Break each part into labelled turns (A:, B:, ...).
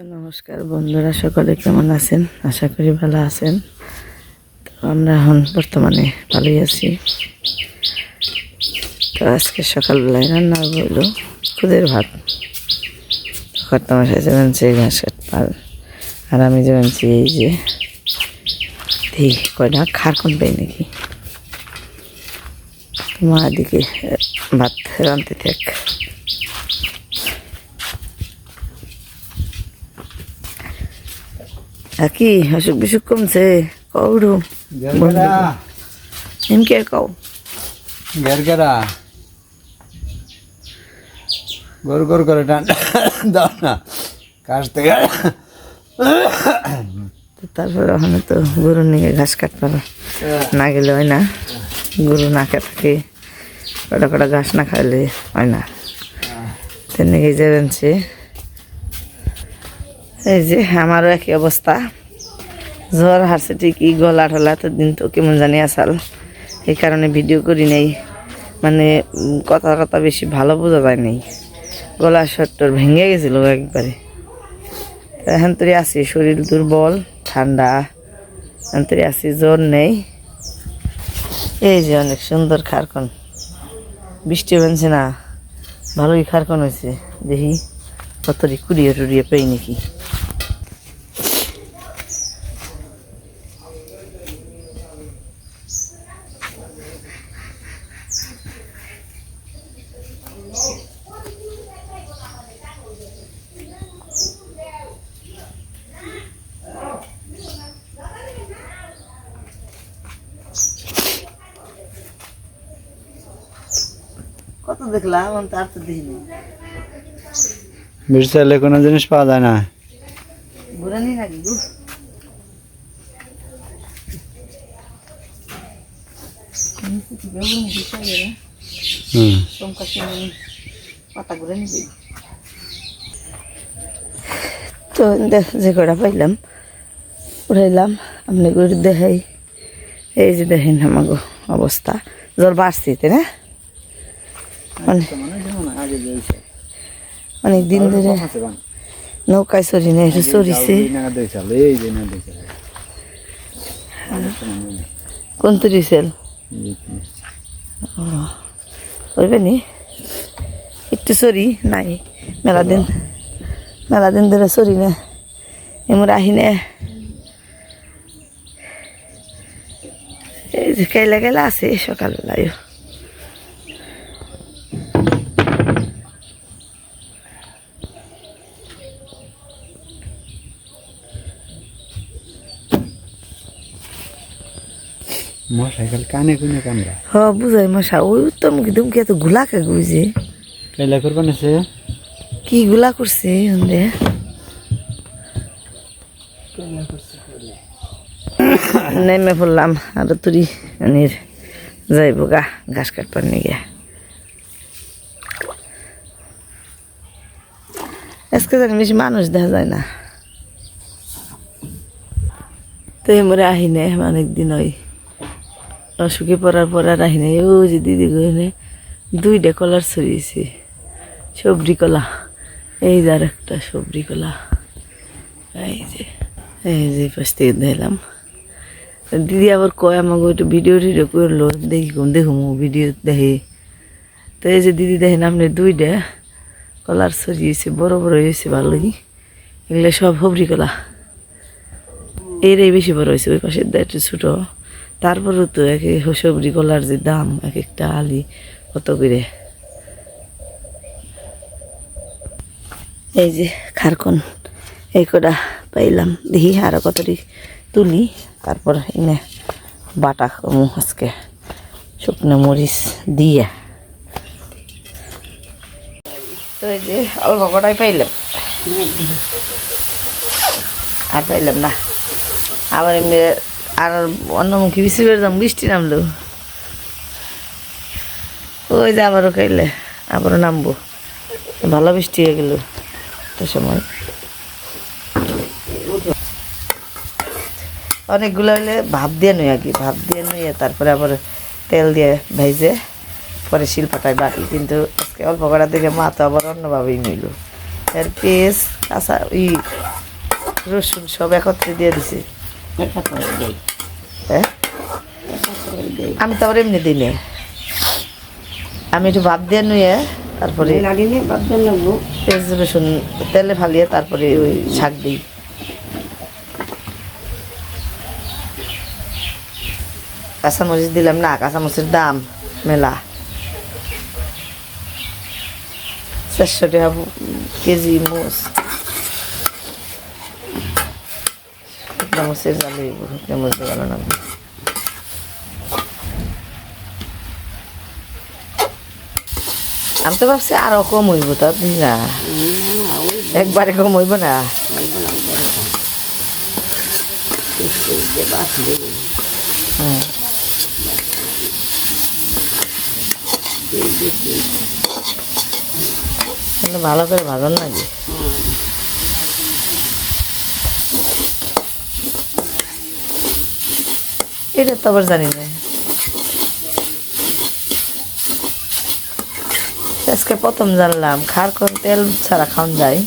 A: তো নমস্কার বন্ধুরা, সকলে কেমন আছেন? আশা করি ভালো আছেন। তো আমরা এখন বর্তমানে ভালোই আছি। তো আজকে সকালবেলায় রান্না হইল খুদের ভাত। খরতামশাই যাবেন সেই ঘাস কাটপাল, আর আমি যাবেন এই যে কয়টা খারকন পাই নাকি। মা দিকে ভাত রাঁধতে থাক। কি অসুখ বিসুখ কমছে? কৌড়ু এমকে কও
B: গেরগেরা গর গর করে টান দাও না কাছ থেকে।
A: তারপরে ওখানে তো গরু নিয়ে ঘাস কাটতে না গেলে হয় না। গরু না খেতে কটা কটা ঘাস না খাইলে হয় না। তেমনি যাবেন সে এই যে আমারও একই অবস্থা। জ্বর হারছে ঠিকই, গলা টলা তো দিন তো কেমন জানি আসাল, এই কারণে ভিডিও করি নাই। মানে কথা কথা বেশি ভালো বোঝা যায় নাই, গলা শট্টর ভেঙে গেছিল একবারে। এখন তোর আছি শরীর দুর্বল, ঠান্ডা, এখন তোর আছি, জ্বর নেই। এই যে অনেক সুন্দর খারকন, বৃষ্টি বানছে না, ভালোই খারকন হয়েছে। দেখি কতটি কুড়িয়ে টুড়িয়ে পেই নাকি। কত দেখলাম তার তো দেখিনি।
B: বিরসালে কোনো জিনিস পাওয়া যায় না।
A: ঘুরে নি নাকি গু? তো যে কটা পাইলাম উড়াইলাম, আপনি করে দেখাই। এই যে দেখেন আমাকে অবস্থা, জ্বর বাড়ছি তাই না? অনেক দিন ধরে নৌকায় চড়ি না, একটু চড়িছে। কোন তুরিছেল ওইবে নি একটু চড়ি নাই, মেলা দিন ধরে চড়ি না, এমন আহি না। এই যে কেলা আছে সকালবেলায়।
B: মশাইকাল কানে কুনে কামড়া।
A: হ বুঝাই মশা, ওই তো মুখে দুমকে এত গুলা কে গুইছে।
B: কেলা করবা নেছে
A: কি গুলা করছে হন্দে। নেমে পড়লাম আর তুরি আনির যাইব গা ঘাস কাটবার নিয়ে। আজকে জানি বেশি মানুষ দেখা যায় না। তো এমরে আহিনে অনেকদিন ওই অসুখে পড়ার পর আর আহিনে। ও যে দিদি গইনে দুইটা কলার ছড়িয়েছে, সবরি কলা। এই যে আর একটা সবরি কলা, এই যে পাশ থেকে দিলাম। দিদি আবার কয় আমাকে একটু ভিডিও টিডিও করলো, দেখুন ভিডিও দেখি। তো এই যে দিদি দেখেন আপনি দুইটা কলার ছড়িয়েছে, বড় বড় হয়েছে ভালোই। এগুলো সব সবরি কলা, এরাই বেশি বড় হয়েছে, ওই পাশের একটু ছোটো। তারপরেও তো এক সবজি কলার যে দাম, এক একটা আলি কত করে। এই যে খারকন এই কটা পাইলাম, দেখি আরো কতটি তুলি, তারপর এনে বাটা কমু আজকে শুকনো মরিচ দিয়ে। তো এই যে অল্প কটাই পাইলাম, আর পাইলাম না। আবার এমনি আর অন্যমুখী বেশি করে যাম, বৃষ্টি নামলো। ওই যে আবারও খাইলে আবারও নামবো, ভালো বৃষ্টি হয়ে গেল তো সময়। অনেকগুলো হইলে ভাপ দিয়ে নই, আগে ভাপ দিয়ে নইয়ে তারপরে আবার তেল দিয়ে ভাইজে পরে শিল পাটায় বাটি। কিন্তু আজকে অল্প করার দিকে মা তো আবার অন্যভাবেই নিল। এর পেস্ট কাঁচা রসুন সব একত্রে দিয়ে দিছি। হ্যাঁ আমি তো আবার এমনি দিলে আমি একটু ভাত দিয়ে নুয়ে তারপরে পেঁয়াজ রসুন তেলে ফালিয়ে তারপরে ওই শাক দিই। কাঁচামরিচ দিলাম না, কাঁচামরিচের দাম মেলা, 400 টাকা কেজি মোচ। শুকনো মরিচের জালে শুকনো মরিচ ভালো না। আমি তো ভাবছি আরো কম হইব, তা না একবারে কম হইব না। হ্যাঁ কিন্তু ভালো করে ভাজন লাগে। এটা তো আবার জানি না, আজকে প্রথম জানলাম খার কোন তেল ছাড়া খাওয়া যায়।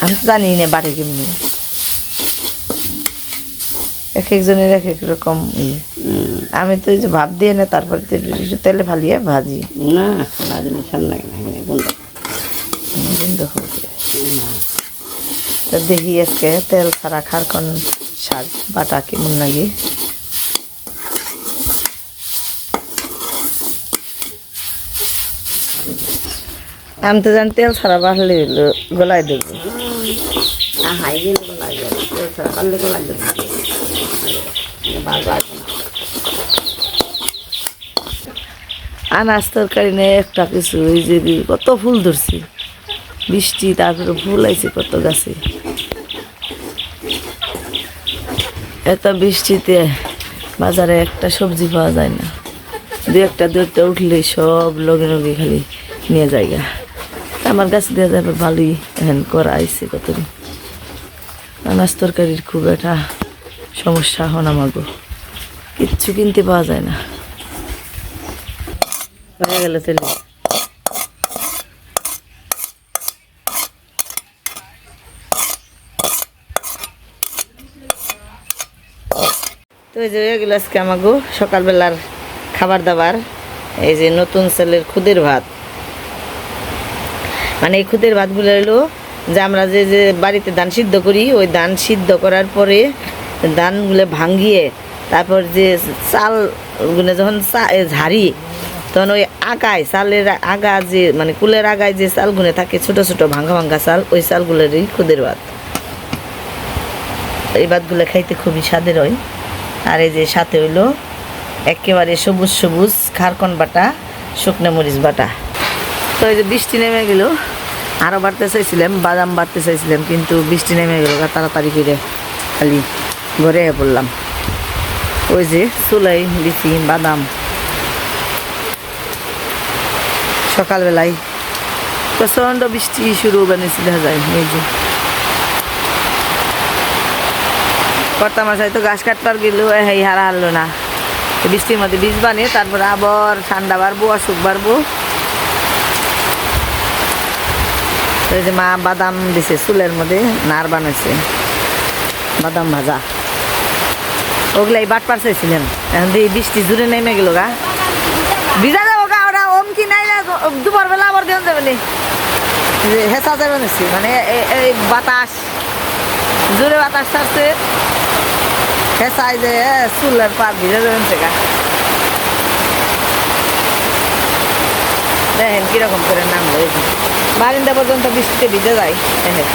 A: আমি তো জানি না বাড়ি কেমনি, এক একজনের এক এক রকম। আমি তো এই যে ভাত দিয়ে না তারপরে তেলে ফালিয়ে ভাজি
C: না ভাজলে ভাল লাগে না
A: তো দেখি আজকে তেল ছাড়া খার কোন শাক বাটা কেমন লাগে। আমি তো জানি তেল ছাড়া বাড়লে গলায় দেবো।
C: হাই গেলে তো লাগবে পারলে তো লাগবে
A: আনাজ তরকারি নেই একটা কিছু, ওই যে কত ফুল ধরছি, বৃষ্টি তারপরে ফুল আইছে কত গাছে। এত বৃষ্টিতে বাজারে একটা সবজি পাওয়া যায় না, দু একটা উঠলেই সব লগে লগে খালি নিয়ে যায়গা। আমার গাছে দেওয়া যাবে ভালোই এখন করা আইছে কতদিন। আনাজ তরকারির খুব একটা সমস্যা হন আমাগো, কিচ্ছু কিনতে পাওয়া যায় না। হয়ে গেল তেলে তো এই যে হয়ে গেল আজকে আমাগো সকালবেলার খাবার দাবার। এই যে নতুন চালের খুদের ভাত, মানে এই খুদের ভাতগুলো হলো যে আমরা যে যে বাড়িতে ধান সিদ্ধ করি, ওই ধান সিদ্ধ করার পরে ধানগুলো ভাঙিয়ে তারপর যে চালগুলো যখন ঝাড়ি তখন ওই আগায় চালের আগা যে মানে কুলের আগায় যে চালগুলো থাকে ছোট ছোট ভাঙা ভাঙা চাল, ওই চালগুলোরই খুদের ভাত। এই ভাতগুলো খাইতে খুবই স্বাদের হয়। আর এই যে সাথে হইলো একেবারে সবুজ সবুজ খারকন বাটা, শুকনো মরিচ বাটা। তো এই যে বৃষ্টি নেমে গেল, আরও বাড়তে চাইছিলাম, বাদাম বাড়তে চাইছিলাম, কিন্তু বৃষ্টি নেমে গেল, তাড়াতাড়ি করে খালি ঘরে পড়লাম। ওই যে চুলাই দিছি বাদাম সকালবেলায়, প্রচণ্ড বৃষ্টি শুরু বানিয়েছি দেখা যায়। এই যে কর্তা মশাই তো গাছ কাটবার গেল, এই হারা হারলো না, বৃষ্টির মধ্যে বীজ বানিয়ে তারপরে আবার ঠান্ডা বাড়বো, অসুখ বাড়বো। এই যে মা বাদাম দিছে চুলের মধ্যে, নাড় বানাইছে বাদাম ভাজা, ওগুলাই বাটপার চাইছিলেন। এখন দিয়ে বৃষ্টি জুড়ে নেমে গেল গা, ভিজা যাবো গা, ওরা অমকি নাই না, দুপুর বেলা আবার দেন যাবে নি, হেঁচা যাবে নিচ্ছি, মানে এই বাতাস জোরে বাতাস ছাড়ছে, হেঁচাই যে চুলের পাত ভিজে যাবেন গা। দেখেন কিরকম করে নামলো, এই যে বারিন্দা পর্যন্ত বৃষ্টিতে ভিজে যায়। দেখেন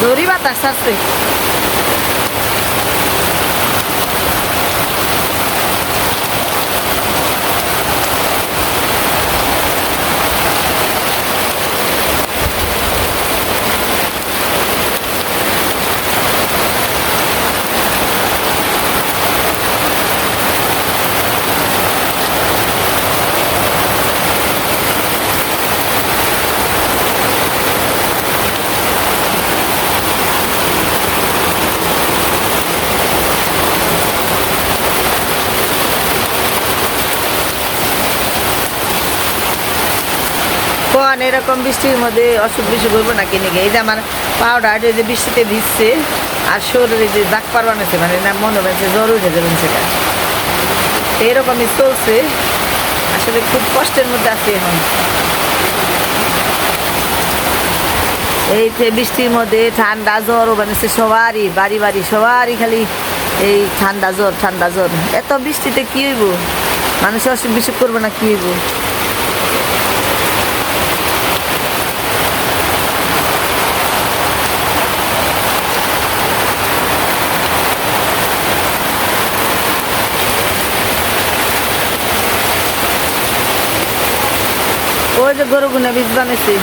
A: জোরি বাতাস ছাড়ছে। এরকম বৃষ্টির মধ্যে অসুখ বিসুখ করবো না কিনে গিয়ে এই যে আমার পাউডার এই যে বৃষ্টিতে ভিজছে আর শরীরে যে দাগ পারবান আছে মানে না মনে হচ্ছে জ্বর উঠে যাবেন সেটা এরকমই চলছে আসলে খুব কষ্টের মধ্যে আছি এখন এই যে বৃষ্টির মধ্যে ঠান্ডা জ্বরও বানিয়েছে সবারই বাড়ি বাড়ি সবারই খালি এই ঠান্ডা জ্বর এত বৃষ্টিতে কি হইব মানুষ অসুখ বিসুখ করবো না কি হইব ওই যে গরু গুনে বীজ বানিয়েছি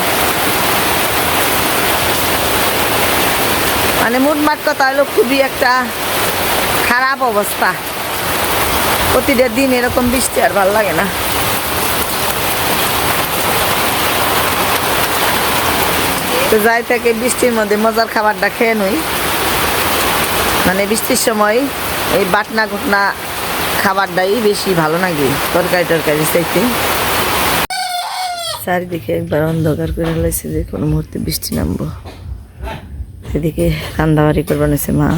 A: মানে মোটমাট কথা হলো খুবই একটা খারাপ অবস্থা প্রতিটা দিন এরকম বৃষ্টি আর ভালো লাগে না তো যাই থেকে বৃষ্টির মধ্যে মজার খাবারটা খেয়ে নই মানে বৃষ্টির সময় এই বাটনা ঘটনা খাবারটাই বেশি ভালো লাগে তরকারি চাইতে চারিদিকে একবার অন্ধকার করে ফেলেছে যে কোনো মুহূর্তে বৃষ্টি নামবো এদিকে রান্দাবাড়ি করবার নিছে মা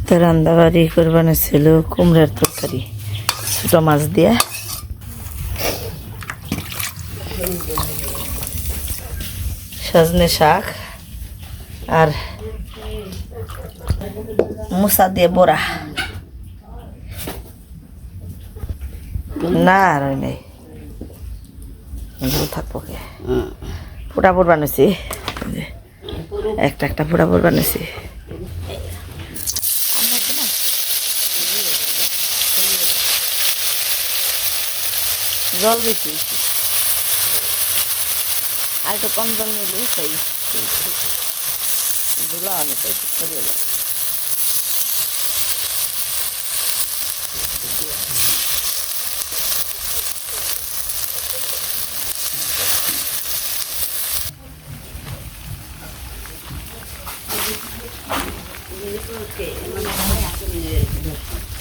A: তো রান্দাবাড়ি করবার ছিল কুমড়ার তরকারি ছোট মাছ দিয়ে সজনে শাক আর মুসা দিয়ে বড়া না আর ওই নেই থাকবো ফুটাপুর বানিয়েছি একটা ফুটাপুর বানিয়েছি জল বেশি আর একটু কম জল নিলে সেই ধুলা অনেক ছড়িয়ে যায়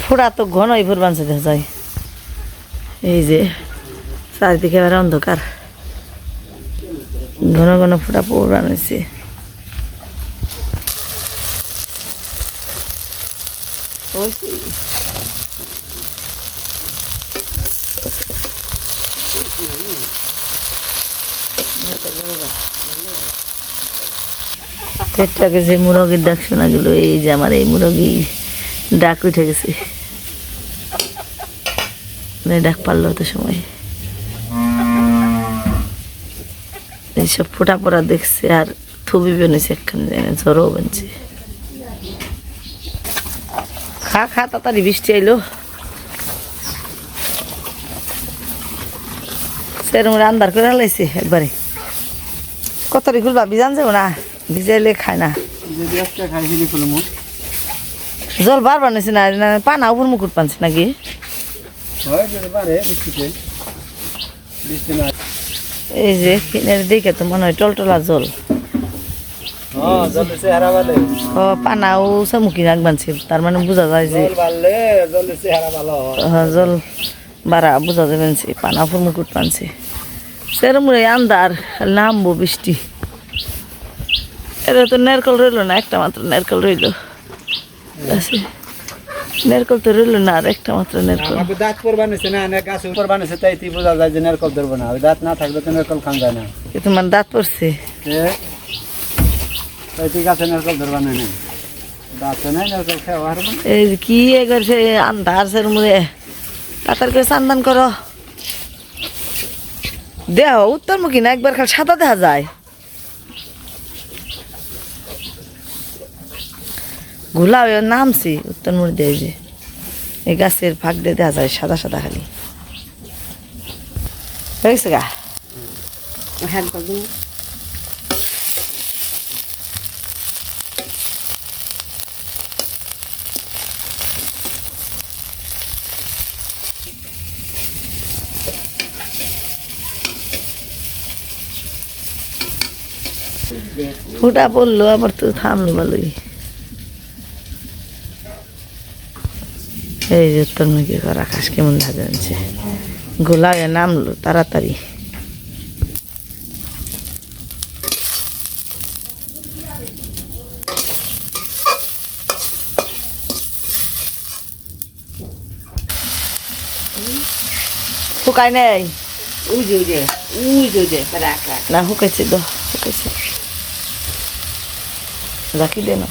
A: ফোড়া তো ঘনই ফুরবানছে দেখা যায় এই যে চারিদিকে এবার অন্ধকার ঘন ঘন ফোড়া পুরান হয়েছে পেটটাকে যে মুরগির ডাক শোনা গেল এই যে আমার এই মুরগি ডাক উঠে গেছে ডাক পারলো তো সময় এইসব ফোটা পড়া দেখছে আর থুবি বেনেছে একখানে জ্বরও বেনছে খা তাড়াতাড়ি বৃষ্টি আইলো সেরকম আন্দার করে লাইছে একবারে কতটি খুলবা বিজান যাবো না ভিজাইলে খায় না জল বার বানিয়েছে না পানা উপর মুকুট পানছে নাকি এই যে কিনের দিকে তো মনে হয় টলটলা জল ও পানাও চামুকি নাক বানছে তার মানে বোঝা যায় যে জল বাড়া বোঝা যাবে পানা উপর মুকুট পানছে সেরকম আন্দার নামবো বৃষ্টি এটা তো নারকেল রইল না একটা মাত্র নারকেল রইল নারকেল তো রইল না আর একটা মাত্র নারকেল
B: দাঁত পরবানিছে না গাছ পরবানিছে তাই বোঝা যায় যে নারকেল ধরবো না ওই দাঁত না থাকলে তো নারকেল খান যায় না
A: তোমার দাঁত পড়ছে
B: তাই তুই গাছে নারকেল ধরবা না দাঁত নাই নারকেল খাওয়া
A: এই কি একবার সে আন্ধার সের মুড়ে তাড়াতাড়ি করে চান্দান করো দেহ উত্তরমুখী না একবার খালি সাদা দেখা যায় ঘোলা হয়ে নামছি উত্তরমুড়ি দিয়ে যে এই গাছের ফাঁক দিয়ে দেখা যায় সাদা সাদা খালি হয়েছে গা ফুটা পড়লো আবার তো থামলো ভালোই এই যে তোর মুখে করা আকাশ কেমন লাগছে গোলায় নামলো তাড়াতাড়ি শুকাই নেই
C: ওই যে রাখ রাখ
A: না শুকাইছে তো শুকাইছে রাখি দে না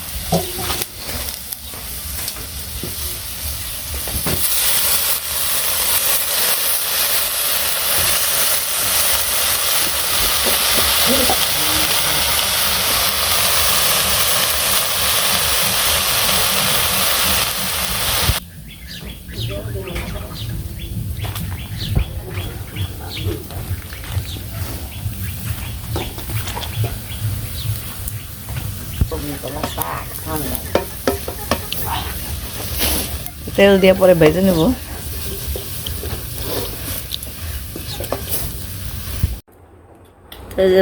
A: তেল দিয়ে পরে ভেজে নেব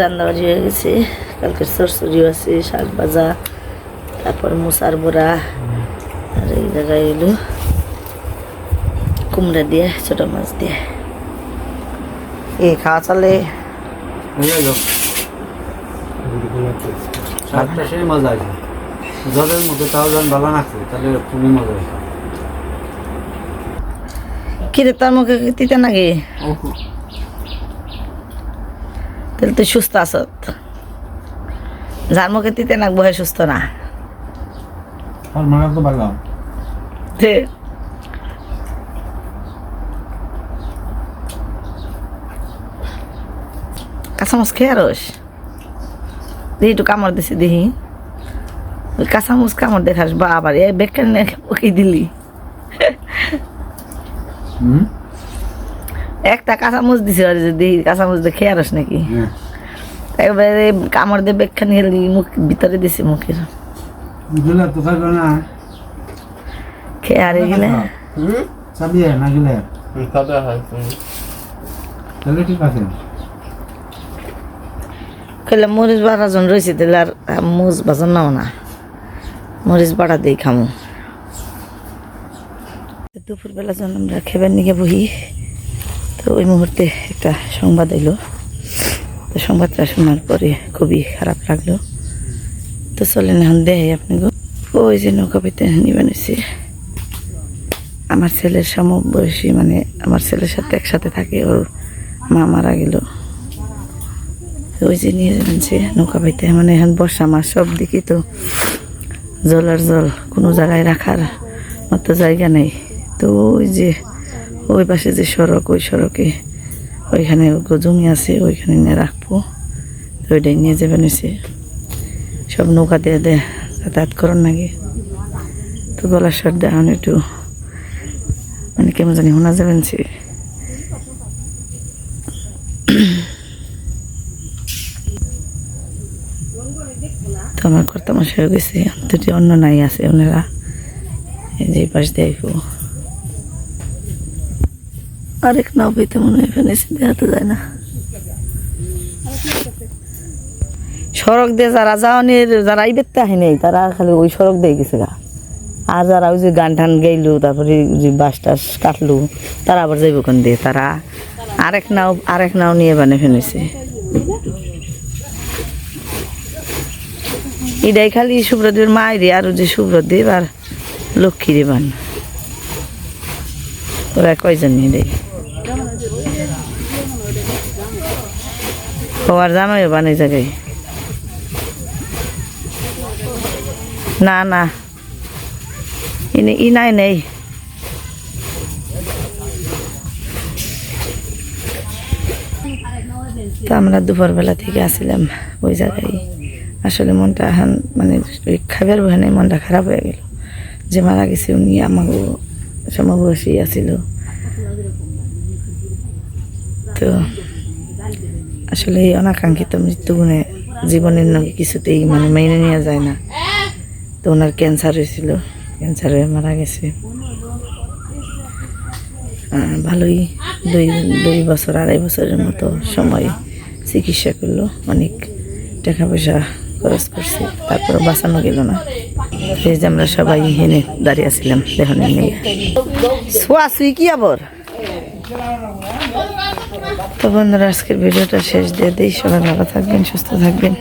A: রান্নাবাড়ি হয়ে গেছে কালকে সরসরিও আছে শাক ভাজা তারপর মুসার বড়া আর এই জায়গায় এলো কুমড়া দিয়ে ছোট মাছ দিয়ে এই খাওয়া চলে
B: শাকটা সেই মজা আছে জলের মধ্যে তাও যখন ভালো লাগছে তাহলে খুবই মজা হয়েছে
A: কিরে তোর মুখে তিতে নাকি তাহলে তুই সুস্থ আস যার মুখে তিতে নাকবো হয় সুস্থ না
B: তো ভালো
A: কাঁচামচ খেয়ে আরস দেখি একটু কামড় দিছি দেখি ওই কাঁচামচ কামড় দেখাস বা আবার এই বেকার ওকে দিলি একটা কাঁচামচ দিছে আর যদি কাঁচামচ দিয়ে খেয়ে আরস নাকি এবারে কামড় দিয়ে বেখানি হেলি মুখ ভিতরে দিছে মুখের খেয়ে আর গেলে খেলে মরিচ বাড়া জন রয়েছে তাহলে আর মুজ বাজন নাও না মরিচ বাড়া দিয়ে খামো দুপুরবেলা যখন আমরা খেবার নিয়ে বহি তো ওই মুহূর্তে একটা সংবাদ এলো তো সংবাদটা শোনার পরে খুবই খারাপ লাগলো তো চলেন এখন দেয় আপনি ওই যে নৌকা পেতে নিবেন হয়েছে আমার ছেলের সমবয়সী মানে আমার ছেলের সাথে একসাথে থাকে ওর মা মারা গেল ওই যে নিয়ে যাবেন সে নৌকা পাইতে মানে এখন বর্ষা মাস সব দিকে তো জল আর জল কোনো জায়গায় রাখার মতো জায়গা নেই তো ওই যে ওই পাশে যে সড়ক ওই সড়কে ওইখানে জমি আছে ওইখানে নিয়ে রাখবো তো ওইটাই নিয়ে যাবেন এসে সব নৌকা দিয়ে দেয় যাতায়াত করার নাকি তো গলার স্বর দেওয়ান একটু মানে কেমন জানি শোনা যাবেন সে তো আমার কর্তা মাসে হয়ে গেছে দুটি অন্য নাই আছে ওনারা এই যে পাশ দেখবো আরেক নাও পেতে মনে হয় ফেলেছি দেখাতে যায় না সড়ক দিয়ে যারা যাওয়ানের যারা ইবেতে আহে নেই তারা খালি ওই সড়ক দিয়ে গেছে গা আর যারা ওই যে গান টান গাইলো তারপরে যে বাস টাস কাটলো তারা আবার যাইব কোন দিয়ে তারা আরেক নাও নিয়ে বানিয়ে ফেলেছে এটাই খালি সুব্রদেবের মায়েরই আর যে সুব্রদেব আর লক্ষ্মীরে বান ওরা কয়জন নিয়ে দেয় হওয়ার জামাইও বান এই জায়গায় না না ই নাই নেই তো আমরা দুপুরবেলা থেকে আসছিলাম ওই জায়গায় আসলে মনটা এখন মানে ওই খাবার বহানে মনটা খারাপ হয়ে গেল যে মারা গেছে উনি আমাকে সমবয়সী আছিল তো আসলে এই অনাকাঙ্ক্ষিত মৃত্যুগুণে জীবনের নাকি কিছুতেই মানে মেনে নেওয়া যায় না তো ওনার ক্যান্সার হয়েছিল ক্যান্সার হয়ে মারা গেছে ভালোই 2 আড়াই বছরের মতো সময় চিকিৎসা করলো অনেক টাকা পয়সা খরচ করছে তারপরে বাঁচানো গেল না এই যে আমরা সবাই এনে দাঁড়িয়ে আছিলাম দেখুন সোয়াশুই কি আবার। তো বন্ধুরা আজকের ভিডিওটা শেষ দিয়ে দিই, সবাই ভালো থাকবেন, সুস্থ থাকবেন।